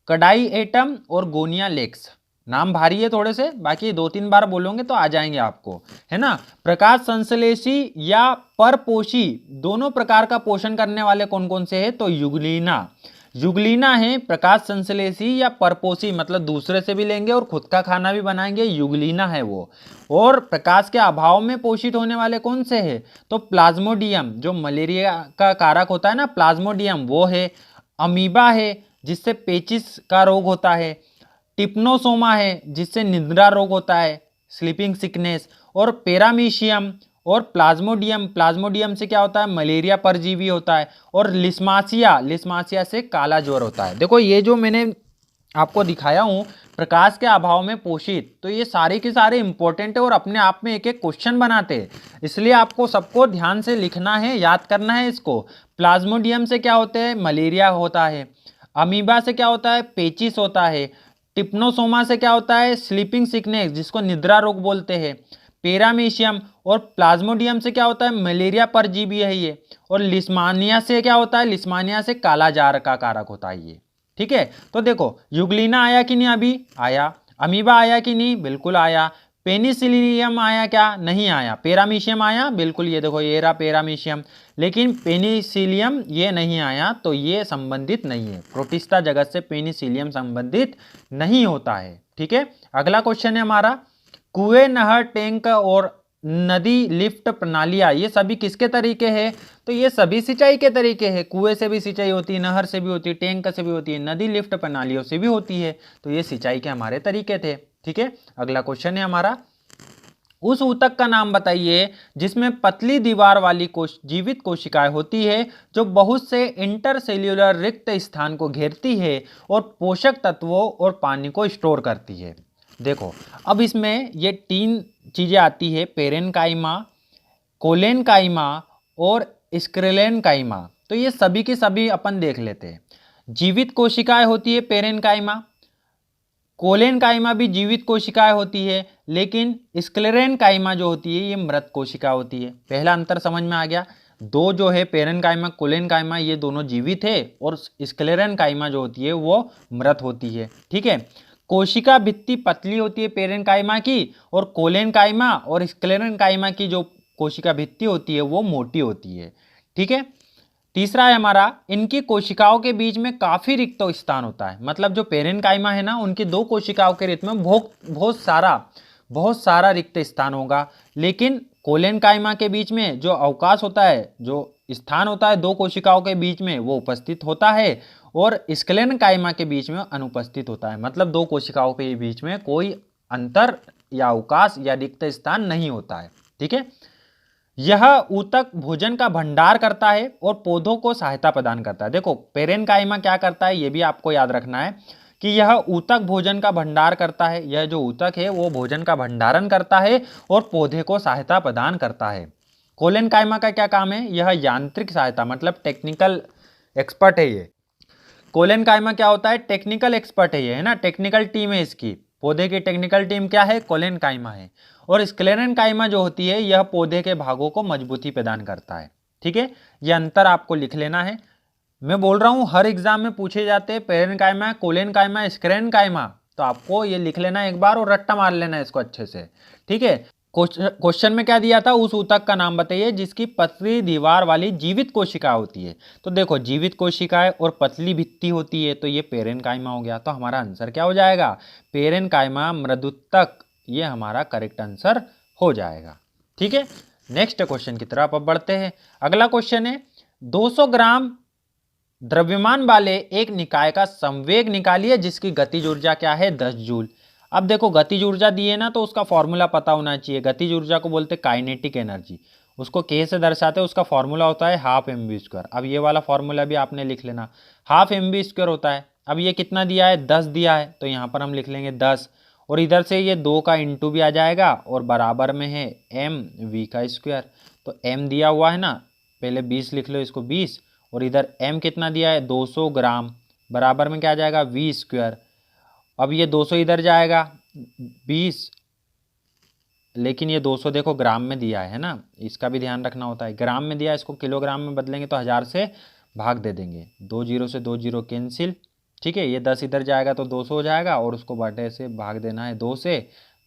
S1: कडाई एटम और गोनिया लेक्स, नाम भारी है थोड़े से, बाकी 2-3 बार बोलोगे तो आ जाएंगे आपको, है ना। प्रकाश संश्लेषी या परपोषी दोनों प्रकार का पोषण करने वाले कौन कौन से हैं? तो युगलीना है प्रकाश संश्लेषी या परपोषी, मतलब दूसरे से भी लेंगे और खुद का खाना भी बनाएंगे, युगलीना है वो। और प्रकाश के अभाव में पोषित होने वाले कौन से हैं? तो प्लाज्मोडियम, जो मलेरिया का कारक होता है ना प्लाज्मोडियम, वो है। अमीबा है जिससे पेचिस का रोग होता है। टिप्नोसोमा है जिससे निद्रा रोग होता है, स्लीपिंग सिकनेस। और पेरामीशियम और प्लाज्मोडियम से क्या होता है? मलेरिया परजीवी होता है। और लिस्मासिया से काला ज्वर होता है। देखो ये जो मैंने आपको दिखाया हूं प्रकाश के अभाव में पोषित, तो ये सारे के सारे इंपॉर्टेंट है और अपने आप में एक एक क्वेश्चन बनाते हैं, इसलिए आपको सबको ध्यान से लिखना है, याद करना है इसको। प्लाज्मोडियम से क्या होते हैं? मलेरिया होता है। अमीबा से क्या होता है? पेचिस होता है। टिप्नोसोमा से क्या होता है? स्लीपिंग सिकनेस जिसको निद्रा रोग बोलते हैं। पेरामीशियम और प्लाज्मोडियम से क्या होता है? मलेरिया परजीवी है ये। और लिस्मानिया से क्या होता है? लिस्मानिया से काला जार का कारक होता है ये। ठीक है, तो देखो युगलीना आया कि नहीं? अभी आया। अमीबा आया कि नहीं? बिल्कुल आया। पेनिसिलियम आया क्या? नहीं आया। पेरामीशियम आया, बिल्कुल, ये देखो ये रहा पेरामीशियम। लेकिन पेनिसिलियम ये नहीं आया, तो ये संबंधित नहीं है, प्रोटिस्टा जगत से पेनिसिलियम संबंधित नहीं होता है। ठीक है, अगला क्वेश्चन है हमारा, कुएं, नहर, टैंक और नदी लिफ्ट प्रणालियां ये सभी किसके तरीके हैं? तो ये सभी सिंचाई के तरीके हैं। कुएं से भी सिंचाई होती है, नहर से भी होती है, टैंक से भी होती है, नदी लिफ्ट प्रणालियों से भी होती है। तो ये सिंचाई के हमारे तरीके थे। ठीक है, अगला क्वेश्चन है हमारा, उस ऊतक का नाम बताइए जिसमें पतली दीवार वाली जीवित कोशिकाएं होती है जो बहुत से इंटरसेल्यूलर रिक्त स्थान को घेरती है और पोषक तत्वों और पानी को स्टोर करती है। देखो अब इसमें ये 3 चीजें आती है, पेरेनकाइमा, कोलेनकाइमा और स्क्लेरेनकाइमा। तो ये सभी की सभी अपन देख लेते हैं। जीवित कोशिकाएं होती है पेरेनकाइमा, कोलेनकाइमा भी जीवित कोशिकाएं होती है, लेकिन स्क्लेरेनकाइमा जो होती है ये मृत कोशिका होती है। पहला अंतर समझ में आ गया। दो जो है पेरेनकाइमा, कोलेनकाइमा, ये दोनों जीवित है और स्क्लेरेनकाइमा जो होती है वो मृत होती है। ठीक है, कोशिका भित्ति पतली होती है पेरेनकाइमा की, और कोलेनकाइमा और स्क्लेरेनकाइमा की जो कोशिका भित्ति होती है वो मोटी होती है। ठीक है, तीसरा है हमारा, इनकी कोशिकाओं के बीच में काफी रिक्त स्थान होता है। मतलब जो पेरेनकाइमा है ना, उनकी दो कोशिकाओं के रिक्त में बहुत सारा रिक्त स्थान होगा। लेकिन कोलेनकाइमा के बीच में जो अवकाश होता है, जो स्थान होता है दो कोशिकाओं के बीच में, वो उपस्थित होता है, और स्क्लेनकाइमा के बीच में अनुपस्थित होता है। मतलब दो कोशिकाओं के बीच में कोई अंतर या अवकाश या रिक्त स्थान नहीं होता है। ठीक है, यह ऊतक भोजन का भंडार करता है और पौधों को सहायता प्रदान करता है। देखो पेरेनकाइमा क्या करता है, यह भी आपको याद रखना है कि यह ऊतक भोजन का भंडार करता है। यह जो ऊतक है वो भोजन का भंडारण करता है और पौधे को सहायता प्रदान करता है। कोलेनकाइमा का क्या काम है, यह यांत्रिक सहायता, मतलब टेक्निकल एक्सपर्ट है ये। कोलेनकाइमा क्या होता है, टेक्निकल एक्सपर्ट है ये, है ना, टेक्निकल टीम है इसकी। पौधे की टेक्निकल टीम क्या है, कोलेनकाइमा है। और स्क्लेरेनकाइमा जो होती है, यह पौधे के भागों को मजबूती प्रदान करता है। ठीक है, यह अंतर आपको लिख लेना है। मैं बोल रहा हूं हर एग्जाम में पूछे जाते हैं पेरेनकाइमा, कोलेनकाइमा, स्क्लेरेनकाइमा, तो आपको ये लिख लेना एक बार और रट्टा मार लेना इसको अच्छे से। ठीक है, क्वेश्चन में क्या दिया था, उस ऊतक का नाम बताइए जिसकी पतली दीवार वाली जीवित कोशिका होती है। तो देखो जीवित कोशिकाएं और पतली भित्ति होती है, तो ये पेरेनकाइमा हो गया। तो हमारा आंसर क्या हो जाएगा, पेरेनकाइमा मृदुतक, ये हमारा करेक्ट आंसर हो जाएगा। ठीक है, नेक्स्ट क्वेश्चन की तरफ अब बढ़ते हैं। अगला क्वेश्चन है, 200 ग्राम द्रव्यमान वाले एक निकाय का संवेग निकालिए जिसकी गतिज ऊर्जा क्या है, 10 जूल। अब देखो गतिज ऊर्जा दी है ना, तो उसका फॉर्मूला पता होना चाहिए। गतिज ऊर्जा को बोलते हैं काइनेटिक एनर्जी, उसको के से दर्शाते हैं, उसका फॉर्मूला होता है हाफ mv²। अब ये वाला फॉर्मूला भी आपने लिख लेना, हाफ mv² होता है। अब ये कितना दिया है, 10 दिया है, तो यहाँ पर हम लिख लेंगे 10, और इधर से ये 2 का इंटू भी आ जाएगा, और बराबर में है mv²। तो m दिया हुआ है ना, पहले 20 लिख लो, इसको 20, और इधर m कितना दिया है, 200 ग्राम, बराबर में क्या आ जाएगा, v²। अब ये 200 इधर जाएगा 20, लेकिन ये 200 देखो ग्राम में दिया है ना, इसका भी ध्यान रखना होता है। ग्राम में दिया, इसको किलोग्राम में बदलेंगे तो 1000 से भाग दे देंगे, 2 जीरो से 2 जीरो कैंसिल। ठीक है, ये 10 इधर जाएगा तो 200 हो जाएगा, और उसको बटे से भाग देना है 2 से,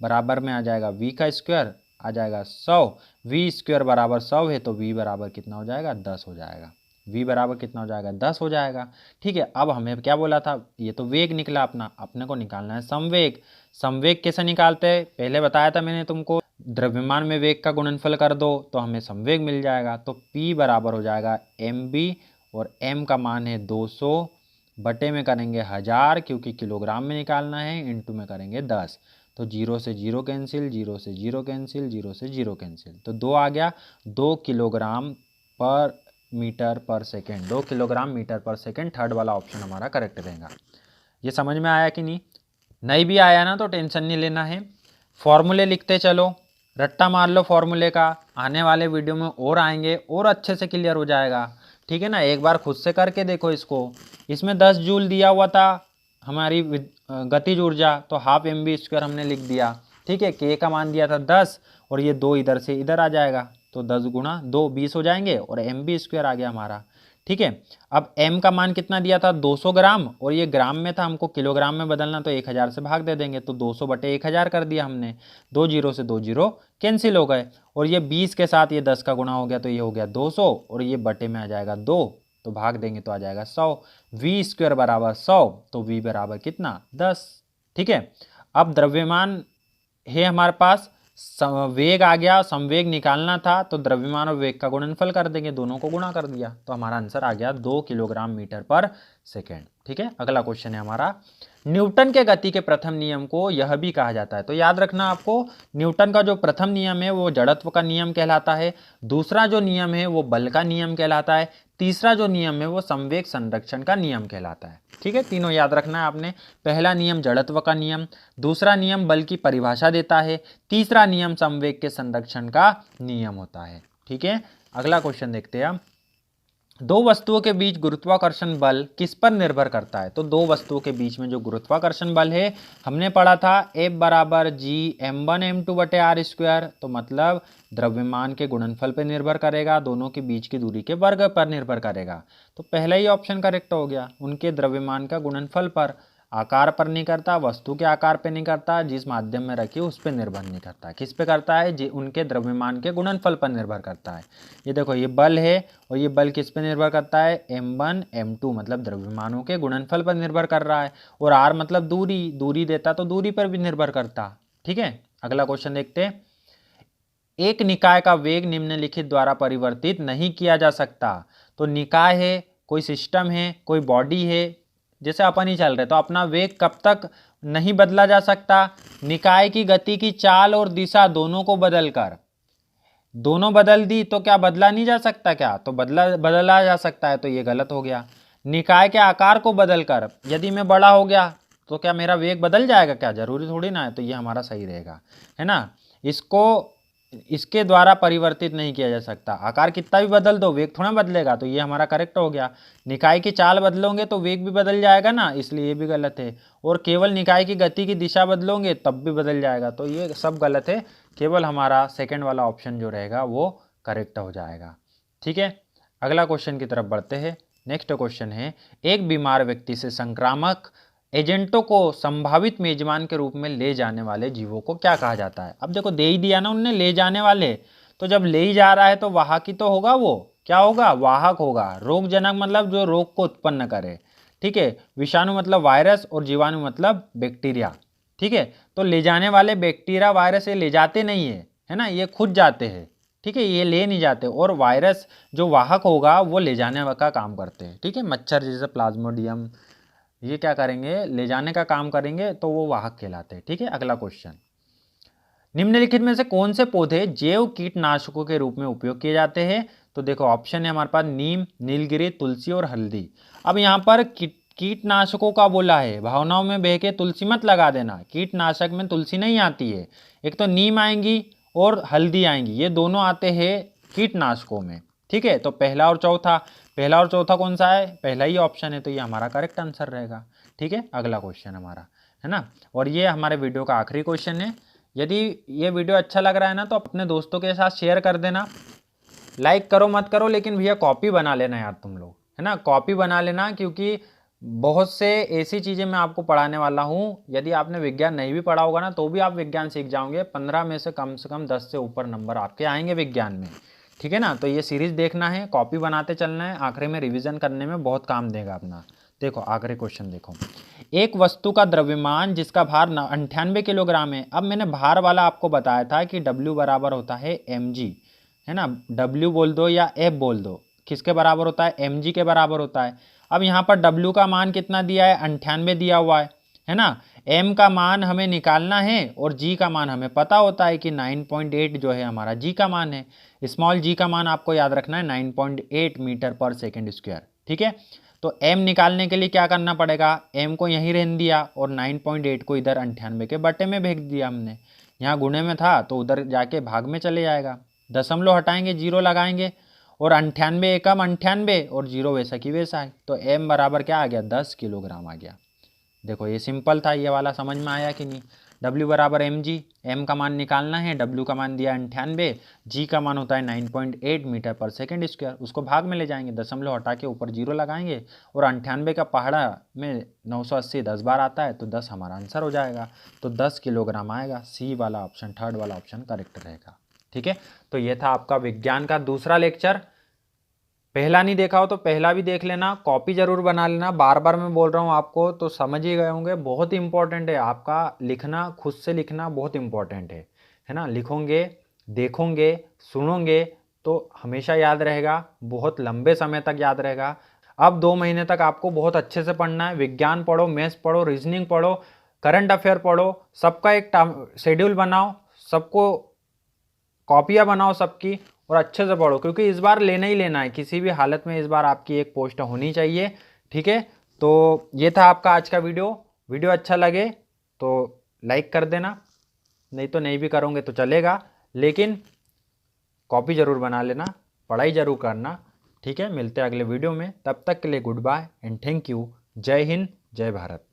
S1: बराबर में आ जाएगा v² आ जाएगा 100। v² बराबर 100 है, तो v बराबर कितना हो जाएगा, 10 हो जाएगा। v बराबर कितना हो जाएगा, 10 हो जाएगा। ठीक है, अब हमें क्या बोला था, ये तो वेग निकला अपना, अपने को निकालना है संवेग। संवेग कैसे निकालते हैं, पहले बताया था मैंने तुमको, द्रव्यमान में वेग का गुणनफल कर दो तो हमें संवेग मिल जाएगा। तो p बराबर हो जाएगा mv, और m का मान है 200, बटे में करेंगे 1000 क्योंकि किलोग्राम में निकालना है, इंटू में करेंगे 10। तो 0 से 0 कैंसिल, 0 से 0 कैंसिल, 0 से 0 कैंसिल, तो 2 आ गया, 2 किलोग्राम पर मीटर पर सेकेंड, 2 किलोग्राम मीटर पर सेकेंड, थर्ड वाला ऑप्शन हमारा करेक्ट रहेगा। ये समझ में आया कि नहीं भी आया ना तो टेंशन नहीं लेना है, फॉर्मूले लिखते चलो, रट्टा मार लो फॉर्मूले का, आने वाले वीडियो में और आएंगे और अच्छे से क्लियर हो जाएगा। ठीक है ना, एक बार खुद से करके देखो इसको। इसमें 10 जूल दिया हुआ था हमारी गतिज ऊर्जा, तो हाफ mv² हमने लिख दिया। ठीक है, के का मान दिया था 10, और ये 2 इधर से इधर आ जाएगा, तो 10 गुणा 2 20 हो जाएंगे, और mv² आ गया हमारा। ठीक है, अब m का मान कितना दिया था, 200 ग्राम, और ये ग्राम में था, हमको किलोग्राम में बदलना, तो 1000 से भाग दे देंगे, तो 200 बटे 1000 कर दिया हमने, 2 जीरो से 2 जीरो कैंसिल हो गए, और ये 20 के साथ ये 10 का गुणा हो गया, तो ये हो गया 200, और ये बटे में आ जाएगा 2, तो भाग देंगे तो आ जाएगा 100। v² बराबर 100, तो v बराबर कितना, 10। ठीक है, अब द्रव्यमान है हमारे पास, वेग आ गया, संवेग निकालना था, तो द्रव्यमान और वेग का गुणनफल कर देंगे, दोनों को गुणा कर दिया, तो हमारा आंसर आ गया 2 किलोग्राम मीटर पर सेकेंड। ठीक है, अगला क्वेश्चन है हमारा, न्यूटन के गति के प्रथम नियम को यह भी कहा जाता है। तो याद रखना आपको, न्यूटन का जो प्रथम नियम है वो जड़त्व का नियम कहलाता है, दूसरा जो नियम है वो बल का नियम कहलाता है, तीसरा जो नियम है वो संवेग संरक्षण का नियम कहलाता है। ठीक है, तीनों याद रखना है आपने। पहला नियम जड़त्व का नियम, दूसरा नियम बल की परिभाषा देता है, तीसरा नियम संवेग के संरक्षण का नियम होता है। ठीक है, अगला क्वेश्चन देखते हैं हम, दो वस्तुओं के बीच गुरुत्वाकर्षण बल किस पर निर्भर करता है। तो दो वस्तुओं के बीच में जो गुरुत्वाकर्षण बल है हमने पढ़ा था F बराबर G m1 m2 बटे r², तो मतलब द्रव्यमान के गुणनफल पर निर्भर करेगा, दोनों के बीच की दूरी के वर्ग पर निर्भर करेगा। तो पहला ही ऑप्शन करेक्ट हो गया, उनके द्रव्यमान का गुणनफल पर। आकार पर नहीं करता, वस्तु के आकार पे नहीं करता, जिस माध्यम में रखी उस पर निर्भर नहीं करता। किस पे करता है? उनके द्रव्यमान के गुणनफल पर निर्भर करता है। ये देखो, ये बल है और ये बल किस पे निर्भर करता है? m1 m2 मतलब द्रव्यमानों के गुणनफल पर निर्भर कर रहा है। और r मतलब दूरी, दूरी देता तो दूरी पर भी निर्भर करता। ठीक है, अगला क्वेश्चन देखते हैं। एक निकाय का वेग निम्नलिखित द्वारा परिवर्तित नहीं किया जा सकता। तो निकाय है, कोई सिस्टम है, कोई बॉडी है, जैसे अपन ही चल रहे, तो अपना वेग कब तक नहीं बदला जा सकता? निकाय की गति की चाल और दिशा दोनों को बदलकर, दोनों बदल दी तो क्या बदला नहीं जा सकता? क्या तो बदला जा सकता है, तो ये गलत हो गया। निकाय के आकार को बदलकर, यदि मैं बड़ा हो गया तो क्या मेरा वेग बदल जाएगा? क्या जरूरी थोड़ी ना है, तो ये हमारा सही रहेगा, है ना। इसको इसके द्वारा परिवर्तित नहीं किया जा सकता। आकार कितना भी बदल दो, वेग थोड़ा बदलेगा, तो ये हमारा करेक्ट हो गया। निकाय की चाल बदलोगे तो वेग भी बदल जाएगा ना, इसलिए ये भी गलत है। और केवल निकाय की गति की दिशा बदलोगे तब भी बदल जाएगा, तो ये सब गलत है। केवल हमारा सेकंड वाला ऑप्शन जो रहेगा वो करेक्ट हो जाएगा। ठीक है, अगला क्वेश्चन की तरफ बढ़ते हैं। नेक्स्ट क्वेश्चन है, एक बीमार व्यक्ति से संक्रामक एजेंटों को संभावित मेजबान के रूप में ले जाने वाले जीवों को क्या कहा जाता है? अब देखो, दे ही दिया ना उनने, ले जाने वाले, तो जब ले ही जा रहा है तो वाहक ही तो होगा। वो क्या होगा? वाहक होगा। रोगजनक मतलब जो रोग को उत्पन्न करे। ठीक है, विषाणु मतलब वायरस और जीवाणु मतलब बैक्टीरिया। ठीक है, तो ले जाने वाले बैक्टीरिया वायरस ये ले जाते नहीं है ना, ये खुद जाते हैं। ठीक है, ये ले नहीं जाते। और वायरस जो वाहक होगा वो ले जाने का काम करते हैं। ठीक है, मच्छर जैसे प्लाज्मोडियम, ये क्या करेंगे? ले जाने का काम करेंगे, तो वो वाहक कहलाते हैं। ठीक है, अगला क्वेश्चन, निम्नलिखित में से कौन से पौधे जैव कीटनाशकों के रूप में उपयोग किए जाते हैं? तो देखो, ऑप्शन है हमारे पास नीम, नीलगिरी, तुलसी और हल्दी। अब यहाँ पर कीटनाशकों का बोला है, भावनाओं में बह के तुलसी मत लगा देना। कीटनाशक में तुलसी नहीं आती है। एक तो नीम आएंगी और हल्दी आएंगी, ये दोनों आते हैं कीटनाशकों में। ठीक है, तो पहला और चौथा कौन सा है? पहला ही ऑप्शन है, तो ये हमारा करेक्ट आंसर रहेगा। ठीक है, अगला क्वेश्चन हमारा, है ना। और ये हमारे वीडियो का आखिरी क्वेश्चन है। यदि ये वीडियो अच्छा लग रहा है ना, तो अपने दोस्तों के साथ शेयर कर देना। लाइक करो मत करो, लेकिन भैया कॉपी बना लेना यार तुम लोग, है ना। कॉपी बना लेना, क्योंकि बहुत से ऐसी चीज़ें मैं आपको पढ़ाने वाला हूँ। यदि आपने विज्ञान नहीं भी पढ़ा होगा ना, तो भी आप विज्ञान सीख जाओगे। 15 में से कम 10 से ऊपर नंबर आपके आएंगे विज्ञान में। ठीक है ना, तो ये सीरीज देखना है, कॉपी बनाते चलना है, आखिरी में रिवीजन करने में बहुत काम देगा अपना। देखो आखिरी क्वेश्चन देखो, एक वस्तु का द्रव्यमान जिसका भार 98 किलोग्राम है। अब मैंने भार वाला आपको बताया था कि W बराबर होता है mg, है ना। W बोल दो या F बोल दो, किसके बराबर होता है? mg के बराबर होता है। अब यहाँ पर W का मान कितना दिया है? 98 दिया हुआ है ना। m का मान हमें निकालना है और g का मान हमें पता होता है कि 9.8 जो है हमारा g का मान है। स्मॉल g का मान आपको याद रखना है 9.8 मीटर पर सेकेंड स्क्वायर। ठीक है, तो m निकालने के लिए क्या करना पड़ेगा? m को यहीं रहने दिया और 9.8 को इधर 98 के बटे में भेज दिया हमने। यहाँ गुणे में था तो उधर जाके भाग में चले जाएगा। दशमलव हटाएंगे, जीरो लगाएंगे, और 98 एकम 98 और जीरो वैसा की वैसा है। तो m बराबर क्या आ गया? 10 किलोग्राम आ गया। देखो ये सिंपल था, ये वाला समझ में आया कि नहीं? W बराबर mg, m का मान निकालना है, W का मान दिया 98, g का मान होता है 9.8 मीटर पर सेकेंड स्क्वायर। उसको भाग में ले जाएंगे, दशमलव हटा के ऊपर जीरो लगाएंगे, और 98 का पहाड़ा में 980 10 बार आता है, तो 10 हमारा आंसर हो जाएगा। तो 10 किलोग्राम आएगा। सी वाला ऑप्शन, थर्ड वाला ऑप्शन करेक्ट रहेगा। ठीक है, तो ये था आपका विज्ञान का दूसरा लेक्चर। पहला नहीं देखा हो तो पहला भी देख लेना, कॉपी जरूर बना लेना। बार बार मैं बोल रहा हूँ आपको, तो समझ ही गए होंगे। बहुत इंपॉर्टेंट है आपका लिखना, खुद से लिखना बहुत इंपॉर्टेंट है ना। लिखोगे, देखोगे, सुनोगे तो हमेशा याद रहेगा, बहुत लंबे समय तक याद रहेगा। अब 2 महीने तक आपको बहुत अच्छे से पढ़ना है। विज्ञान पढ़ो, मैथ्स पढ़ो, रीजनिंग पढ़ो, करंट अफेयर पढ़ो, सबका एक शेड्यूल बनाओ, सबको कॉपियाँ बनाओ सबकी, और अच्छे से पढ़ो, क्योंकि इस बार लेना ही लेना है। किसी भी हालत में इस बार आपकी एक पोस्ट होनी चाहिए। ठीक है, तो ये था आपका आज का वीडियो अच्छा लगे तो लाइक कर देना, नहीं तो नहीं भी करोगे तो चलेगा, लेकिन कॉपी ज़रूर बना लेना, पढ़ाई ज़रूर करना। ठीक है, मिलते हैं अगले वीडियो में, तब तक के लिए goodbye and thank you. जय हिंद, जय भारत।